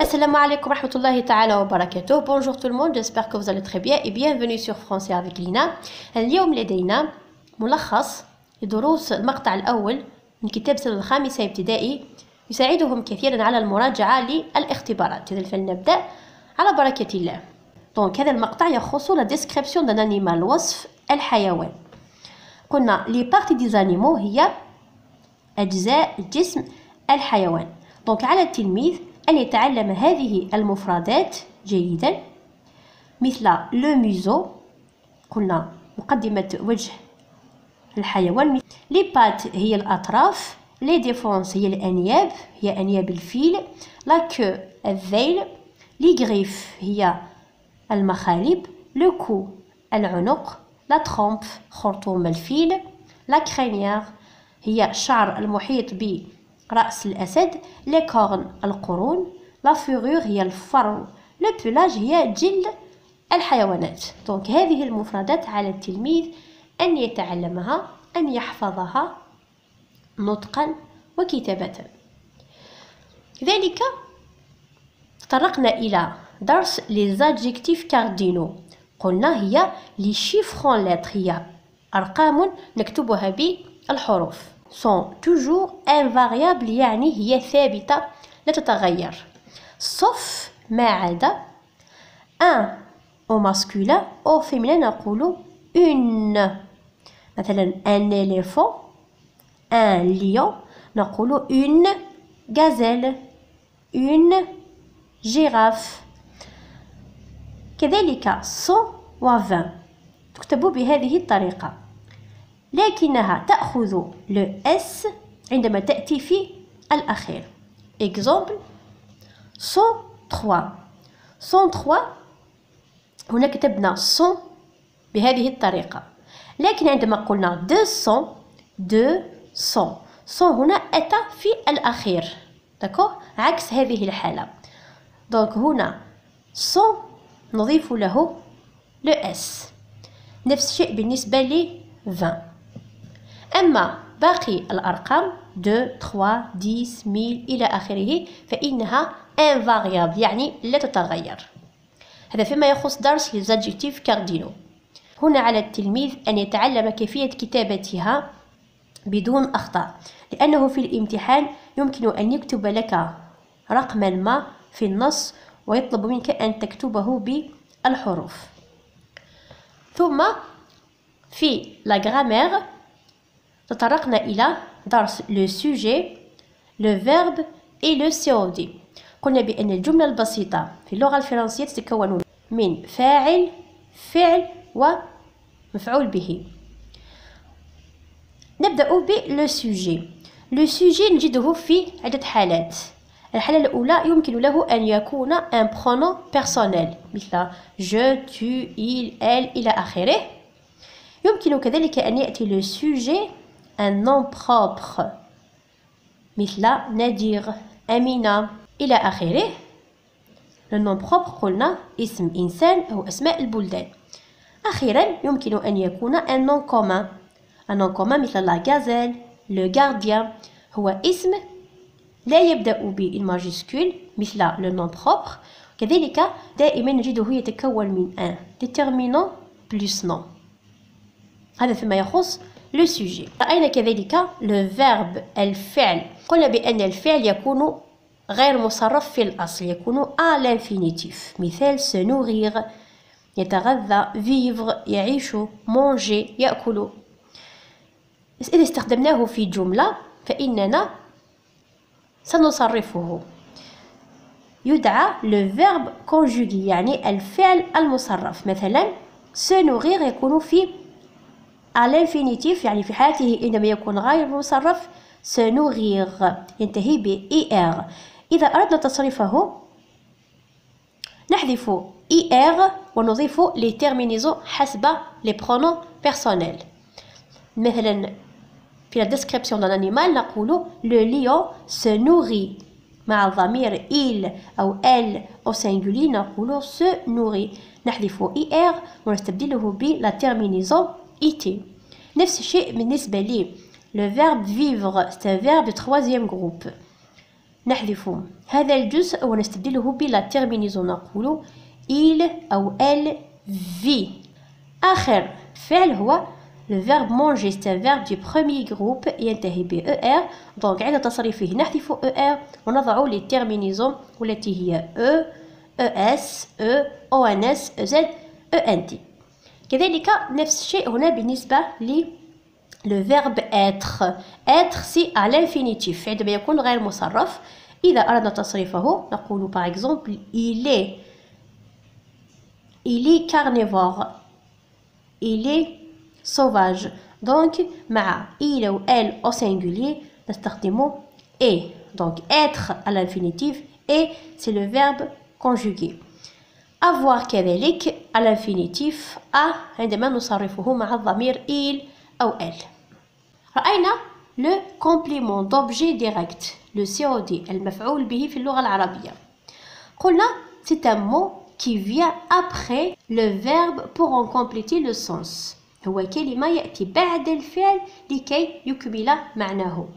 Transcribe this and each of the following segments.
Assalamu alaikum rahmatullahi ta'ala wa barakatuh. Bonjour tout le monde, j'espère que vous allez très bien et bienvenue sur Français avec Lina. اليوم لدينا ملخص لدروس المقطع الأول من كتاب سنة الخامسة ابتدائي يساعدهم كثيرا على المراجعة للاختبارات. إذا فلنبدأ على بركة الله. دونك هذا المقطع يخص la description d'un animal، وصف الحيوان. قلنا les parties des animaux هي أجزاء جسم الحيوان. دونك على التلميذ أن يتعلم هذه المفردات جيدا، مثل لو ميزو، قلنا مقدمة وجه الحيوان، لي بات هي الأطراف، لي ديفونس هي الأنياب، هي أنياب الفيل، لا كو الذيل، لي غريف هي المخالب، لو كو العنق، لا ترومب خرطوم الفيل، لا كرينيير هي الشعر المحيط برأس الأسد، لي كورن القرون، لا فورور هي الفرو، لو بولاج هي جلد الحيوانات. دونك هذه المفردات على التلميذ أن يتعلمها، أن يحفظها نطقا وكتابة. كذلك تطرقنا إلى درس les adjectifs cardinaux. قلنا هي les chiffres en lettres، هي أرقام نكتبها بالحروف. sont toujours invariables يعني هي ثابتة لا تتغير، sauf ما عدا un au masculin au féminin نقول une. مثلا un éléphant، un lion نقول une gazelle، une girafe. كذلك 120 تكتب بهذه الطريقة، لكنها تأخذ لو اس عندما تأتي في الأخير. exemple 103 هنا كتبنا 100 بهذه الطريقة، لكن عندما قلنا 200 هنا أتى في الأخير، داكوغ، عكس هذه الحالة. دونك هنا 100 نضيف له لو اس. نفس الشيء بالنسبة ل 20. أما باقي الأرقام 2 3 10 1000 إلى آخره فإنها invariable يعني لا تتغير. هذا فيما يخص درس les adjectifs cardinaux. هنا على التلميذ أن يتعلم كيفية كتابتها بدون أخطاء، لأنه في الامتحان يمكن أن يكتب لك رقما ما في النص ويطلب منك أن تكتبه بالحروف. ثم في la grammaire تطرقنا إلى درس le sujet، le verbe et le COD. قلنا بأن الجملة البسيطة في اللغة الفرنسية تتكون من فاعل، فعل ومفعول به. نبدأ بلو سوجي. لو سوجي نجده في عدة حالات. الحالة الأولى يمكن له أن يكون un pronom personnel مثل je، tu، il، elle إلى آخره. يمكن كذلك أن يأتي لو سوجي un nom propre مثل نادر، أمينة إلى آخره. le nom propre قلنا اسم إنسان أو أسماء البلدان. أخيرا يمكن أن يكون un nom commun. un nom commun مثل la gazelle، le gardien هو اسم لا يبدأ بالماجيسكول مثل le nom propre. كذلك دائما نجده يتكون من un déterminant plus nom. هذا فيما يخص le sujet. رأينا كذلك le verbe الفعل. قلنا بأن الفعل يكون غير مصرف في الأصل، يكون à l'infinitif. مثال se nourrir يتغذى، vivre يعيش، manger يأكل. إذا استخدمناه في جملة فإننا سنصرفه. يدعى le verbe conjugué يعني الفعل المصرف. مثلا se nourrir يكون في à l'infinitif يعني في حالته عندما يكون غير مصرف se nourrir ينتهي ب er. إذا أردنا تصريفه نحذف er ونضيف les terminaisons حسب les pronoms personnels. مثلا في la description d'un animal نقول le lion se nourrit، مع الضمير il أو elle au singulier نقول se nourrit، نحذف er ونستبدله ب la terminaison it. نفس الشيء بالنسبة لي le verbe vivre، c'est un verbe de troisième groupe. نحذف هذا الجزء ونستبدله بلا terminaison نقول il أو elle vit. آخر فعل هو le verbe manger, c'est un verbe du premier groupe ينتهي ب ER. donc عند تصريفه نحذف ER ونضع les terminaisons والتي هي E, ES, E, ONS, EZ, ENT. كذلك نفس الشيء هنا بالنسبة le verbe être. être c'est à l'infinitif عندما يكون غير مصرف. إذا أردنا تصريفه نقول par exemple il est carnivore, il est sauvage. donc مع il ou elle au singulier نستخدم est. donc être à l'infinitif et c'est le verbe conjugué. avoir كذلك à l'infinitif a عندما نصرفه مع الضمير il أو elle. رأينا le complément d'objet direct, le COD, المفعول به في اللغة العربية. قلنا c'est un mot qui vient après le verbe pour en compléter le sens. هو كلمة يأتي بعد الفعل لكي يكمل معناه.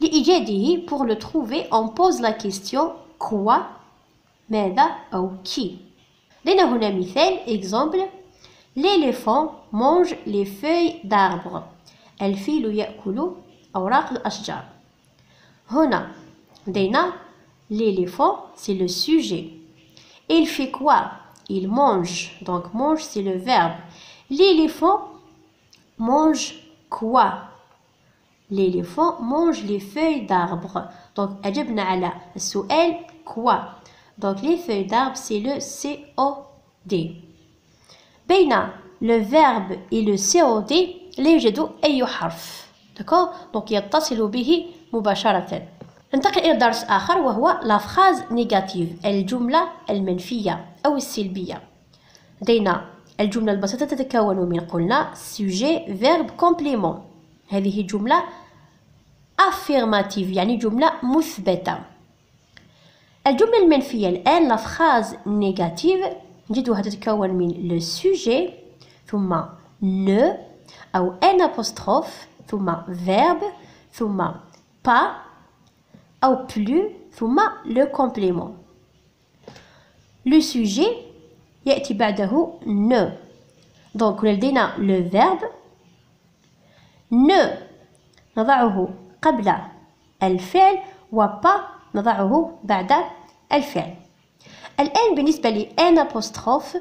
لإيجاده pour le trouver on pose la question quoi, ماذا أو qui. لنا هنا مثال exemple l'éléphant mange les feuilles d'arbres. الفيل يأكل أوراق الأشجار. هنا لدينا l'éléphant c'est le sujet. Il fait quoi? Il mange. donc mange c'est le verbe. L'éléphant mange quoi? l'éléphant mange les feuilles d'arbres. donc أجبنا على السؤال quoi. donc les feuilles d'arbres c'est le COD. بين le verbe et le COD لا يوجد أي حرف. d'accord donc يتصل به مباشرة. ننتقل إلى درس آخر وهو la phrase négative, الجملة المنفية أو السلبية. لدينا الجملة البسيطة تتكون من قلنا sujet verbe complément. هذه جملة affirmative يعني جملة مثبتة. الجملة المنفية الآن la phrase négative نجدها تتكون من le sujet ثم ne أو un apostrophe ثم verbe ثم pas أو plus ثم le complément. le sujet يأتي بعده ne. donc لدينا le verbe ne نضعه قبل الفعل و pas نضعه بعد الفعل. الآن بالنسبة لأن apostrophe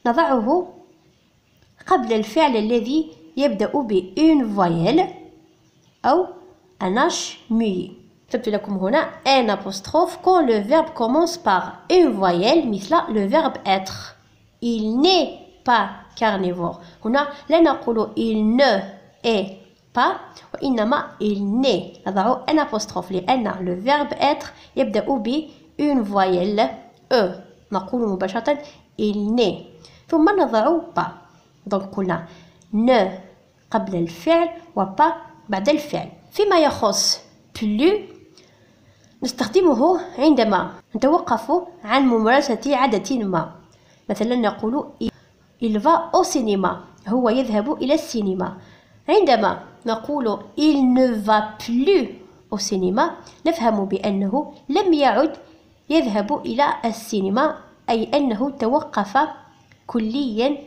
نضعه قبل الفعل الذي يبدأ ب une voyelle أو un H muet. كتبت لكم هنا un apostrophe quand le verbe commence par une voyelle مثل le verbe être. il n'est pas carnivore. هنا لا نقول il ne est pas وإنما il n'est. نضع un apostrophe لأن le verbe être يبدأ ب une voyelle E. نقول مباشرة il n'est ثم نضع pas. donc قلنا ne قبل الفعل و pas بعد الفعل. فيما يخص plus نستخدمه عندما نتوقف عن ممارسة عادة ما. مثلا نقول il va au cinéma. هو يذهب إلى السينما. عندما نقول il ne va plus au cinéma نفهم بأنه لم يعد يذهب إلى السينما أي أنه توقف كليا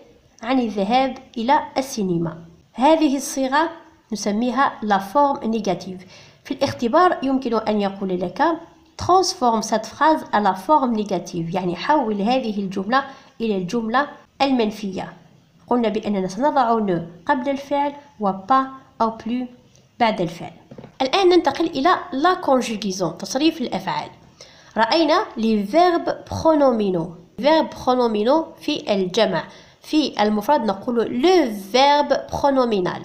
عن الذهاب إلى السينما. هذه الصيغة نسميها la forme négative. في الاختبار يمكن أن يقول لك transforme cette phrase à la forme négative يعني حول هذه الجملة إلى الجملة المنفية. قلنا بأننا سنضع ne قبل الفعل و pas أو plus بعد الفعل. الآن ننتقل إلى la conjugaison تصريف الأفعال. رأينا les verbes pronominaux. verbe pronominaux في الجمع. في المفرد نقول le verbe pronominal.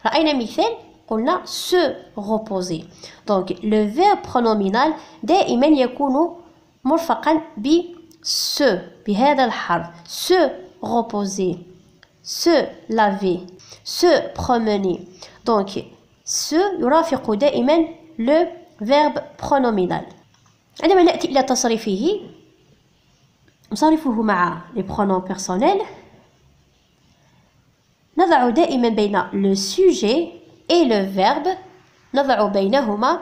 رأينا مثال قلنا se reposer. donc le verbe pronominal دائما يكون مرفقا ب se بهذا الحرف. se reposer, se laver, se promener. donc se يرافق دائما le verbe pronominal. عندما نأتي إلى تصريفه نصرفه مع les pronoms personnels. نضع دائما بين le sujet et le verbe نضع بينهما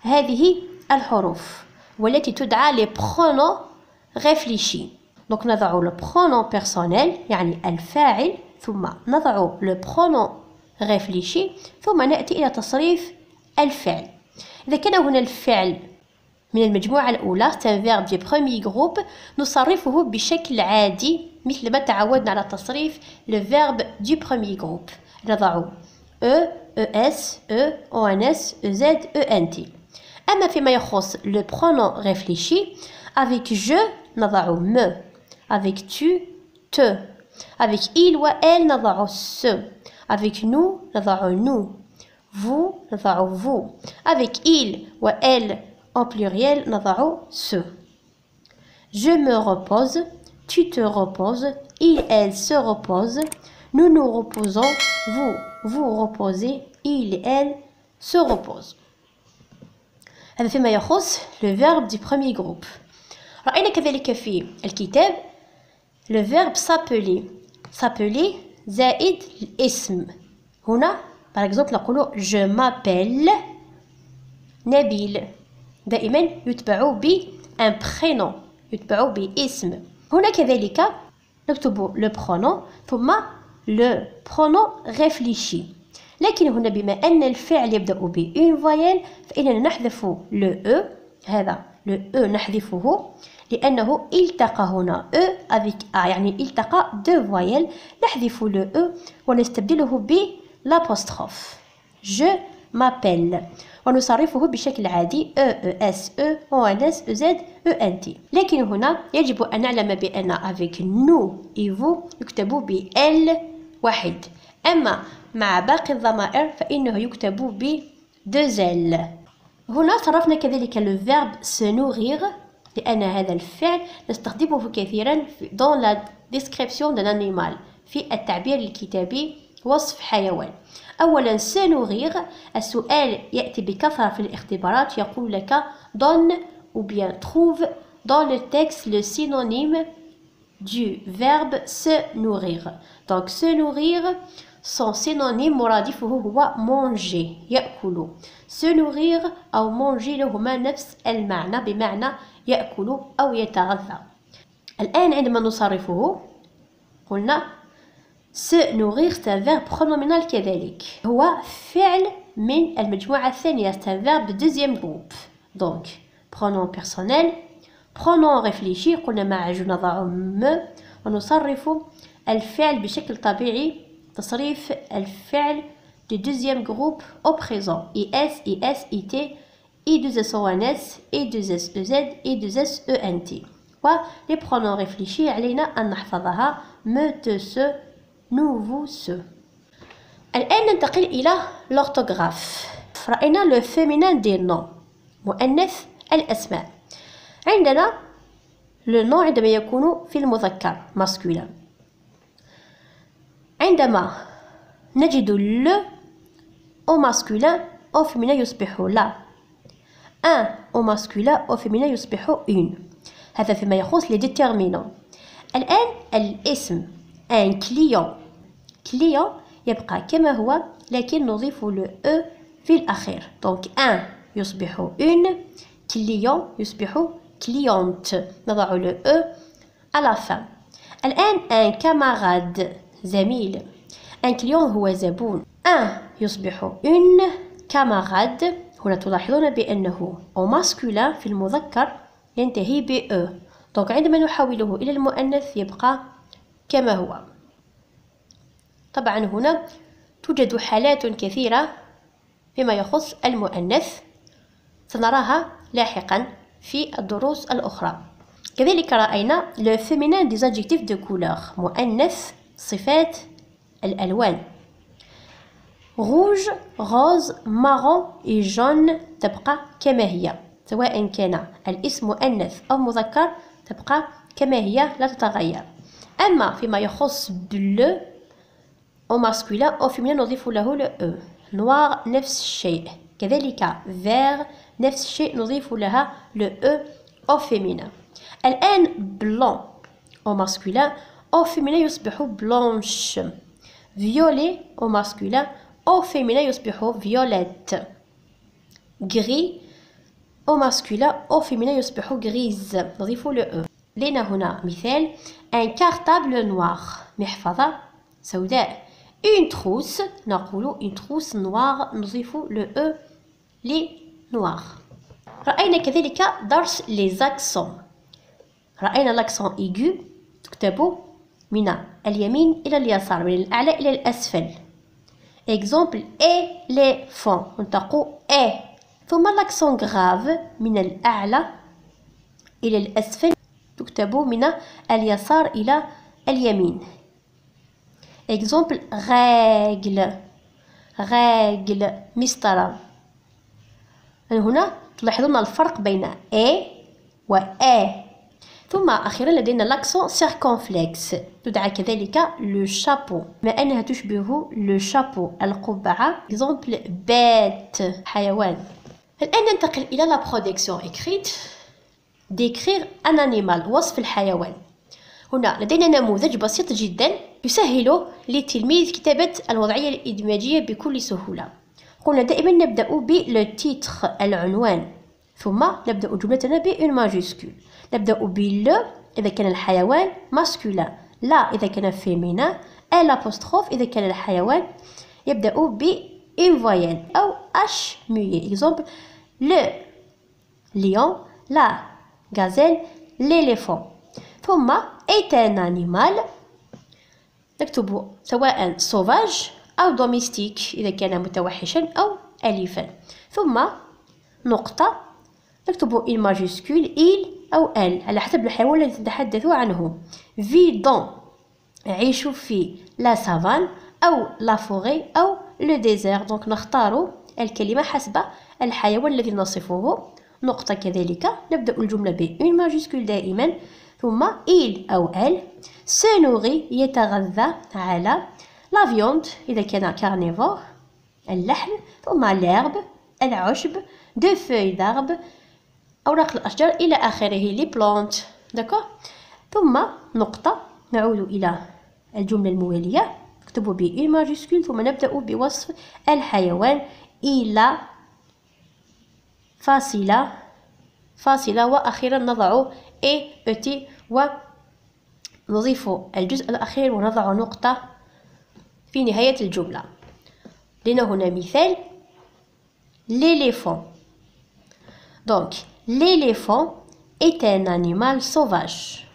هذه الحروف والتي تدعى les pronoms réfléchis. donc نضع le pronom personnel يعني الفاعل ثم نضع le pronom réfléchi ثم نأتي إلى تصريف الفعل. إذا كان هنا الفعل من المجموعة الأولى c'est un verbe du premier groupe نصرفه بشكل عادي مثل ما تعودنا على تصريف le verbe du premier groupe. نضع E, ES, E, ONS, EZ, ENT. أما فيما يخص le pronom réfléchi avec je نضع me avec tu te avec il و elle نضع ce avec nous نضع nous vous نضع vous avec il و elle en pluriel نضع ce. Je me repose, tu te reposes, il elle se repose, nous nous reposons, vous vous reposez, il elle se repose. هذا فيما يخص le verbe du premier groupe. رأينا كذلك في الكتاب le verbe s'appeler. s'appeler زائد الاسم. هنا par exemple نقول je m'appelle نبيل. دائما يتبع ب un prénom يتبع باسم. هنا كذلك نكتب le pronom ثم le pronom réfléchi. لكن هنا بما أن الفعل يبدأ ب une voyelle فإننا نحذف le e. هذا le e نحذفه لأنه التقى هنا e avec a يعني التقى deux voyelles. نحذف le e ونستبدله ب l'apostrophe. je m'appelle ونصرفه بشكل عادي e es e ons ez ent. لكن هنا يجب أن نعلم بأن avec nous et vous يكتب ب l واحد. أما مع باقي الضمائر فإنه يكتب ب deux l. هنا صرفنا كذلك le verbe se nourrir لأن هذا الفعل نستخدمه كثيرا dans la description d'un animal في التعبير الكتابي وصف حيوان. أولا se nourrir السؤال يأتي بكثرة في الاختبارات يقول لك donne ou bien trouve dans le texte le synonyme du verbe se nourrir. donc se nourrir son synonyme مرادفه هو manger يأكل. se nourrir أو manger لهما نفس المعنى بمعنى يأكل أو يتغذى. الآن عندما نصرفه قلنا se nourrir c'est un verbe pronominal كذلك هو فعل من المجموعة الثانية c'est un verbe de deuxième groupe. donc pronom personnel pronom réfléchi قلنا مع je نضع me ونصرف الفعل بشكل طبيعي تصريف الفعل du deuxième groupe au présent is, is, it, i2s-ons, i2s-ez, i2s-ent. ولي pronoms réfléchis علينا أن نحفظها me, te, ce, nous, vous, ce. الآن ننتقل إلى l'orthographe. رأينا le féminin des noms مؤنث الأسماء. عندنا le nom عندما يكون في المذكر masculin. عندما نجد le au masculin au féminin يصبح la. un au masculin au féminin يصبح une. هذا فيما يخص les déterminants. الآن الاسم un client. client يبقى كما هو لكن نضيف le e في الأخير. donc un يصبح une client يصبح cliente. نضع le e à la fin. الآن un camarade زميل. un client هو زبون. un يصبح une camarade. هنا تلاحظون بأنه au masculin في المذكر ينتهي ب e. donc عندما نحوله إلى المؤنث يبقى كما هو. طبعا هنا توجد حالات كثيرة فيما يخص المؤنث سنراها لاحقا في الدروس الأخرى. كذلك رأينا le féminin des adjectifs de couleur مؤنث صفات الألوان. rouge, rose, marron et jaune تبقى كما هي سواء كان الاسم مؤنث أو مذكر تبقى كما هي لا تتغير. أما فيما يخص bleu au masculin au féminin نضيف له le e. noir نفس الشيء كذلك vert نفس الشيء نضيف لها le e au féminin. الآن blanc au masculin au féminin يصبح blanche. violet au masculin au féminin يصبح violette. gris au masculin au féminin يصبح grise. نضيف le e. لنا هنا مثال un cartable noir محفظة سوداء. une trousse نقول une trousse noire نضيف le e ل noir. رأينا كذلك درس les accents. رأينا l'accent aigu تكتب من اليمين إلى اليسار من الأعلى إلى الأسفل. exemple éléphant ننطق e. ثم l'accent grave من الأعلى إلى الأسفل تكتب من اليسار إلى اليمين. exemple règle مسطرة. هنا تلاحظون الفرق بين e و a. ثم أخيرا لدينا l'accent circonflexe تدعى كذلك le chapeau ما أنها تشبه le chapeau القبعة. exemple bête حيوان. الآن ننتقل إلى la projection écrite. décrire un animal وصف الحيوان. هنا لدينا نموذج بسيط جدا يسهل للتلميذ كتابة الوضعية الإدماجية بكل سهولة. قلنا دائما نبدأ بالتيتر العنوان ثم نبدأ جملتنا بأون ماجيسكول. نبدأ بل إذا كان الحيوان ماسكولا، لا إذا كان فيمينا، الابوستروف إذا كان الحيوان يبدأ بإن فويل أو أش ميي. exemple le lion، la gazelle، l'éléphant. ثم est un animal نكتب سواء sauvage أو domestique إذا كان متوحشا أو أليفا. ثم نقطة نكتب إن ماجيسكول il أو elle على حسب الحيوان الذي نتحدث عنه. vit dans يعيش في la savane أو la forêt أو le désert. donc نختار الكلمة حسب الحيوان الذي نصفه. نقطة كذلك نبدأ الجملة بإن ماجيسكول دائما. ثم il أو elle se nourrit يتغذى على la viande إذا كان carnivore اللحم. ثم l'herbe العشب de feuilles d'arbre أوراق الأشجار إلى آخره les plantes. d'accord. ثم نقطة نعود إلى الجملة الموالية نكتب بإن ماجيسكول ثم نبدأ بوصف الحيوان. il a فاصلة وأخيرا نضع et ونضيف الجزء الأخير ونضع نقطة في نهاية الجملة. لنا هنا مثال l'éléphant. donc l'éléphant est un animal sauvage.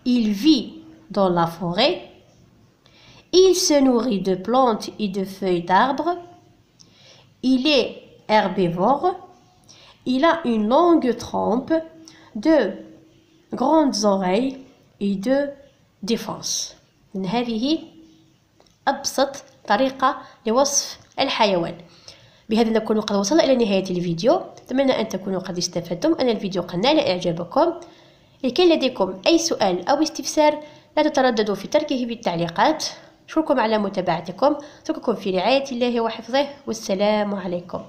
il vit dans la forêt. il se nourrit de plantes et de feuilles d'arbres. il est herbivore. il a une longue trompe, de grandes oreilles et de défense. هذه أبسط طريقة لوصف الحيوان. بهذا نكون قد وصلنا إلى نهاية الفيديو. أتمنى أن تكونوا قد استفدتم. أن الفيديو قد نال إعجابكم. إن كان لديكم أي سؤال أو استفسار لا تترددوا في تركه بالتعليقات. أشكركم على متابعتكم. أترككم في رعاية الله وحفظه والسلام عليكم.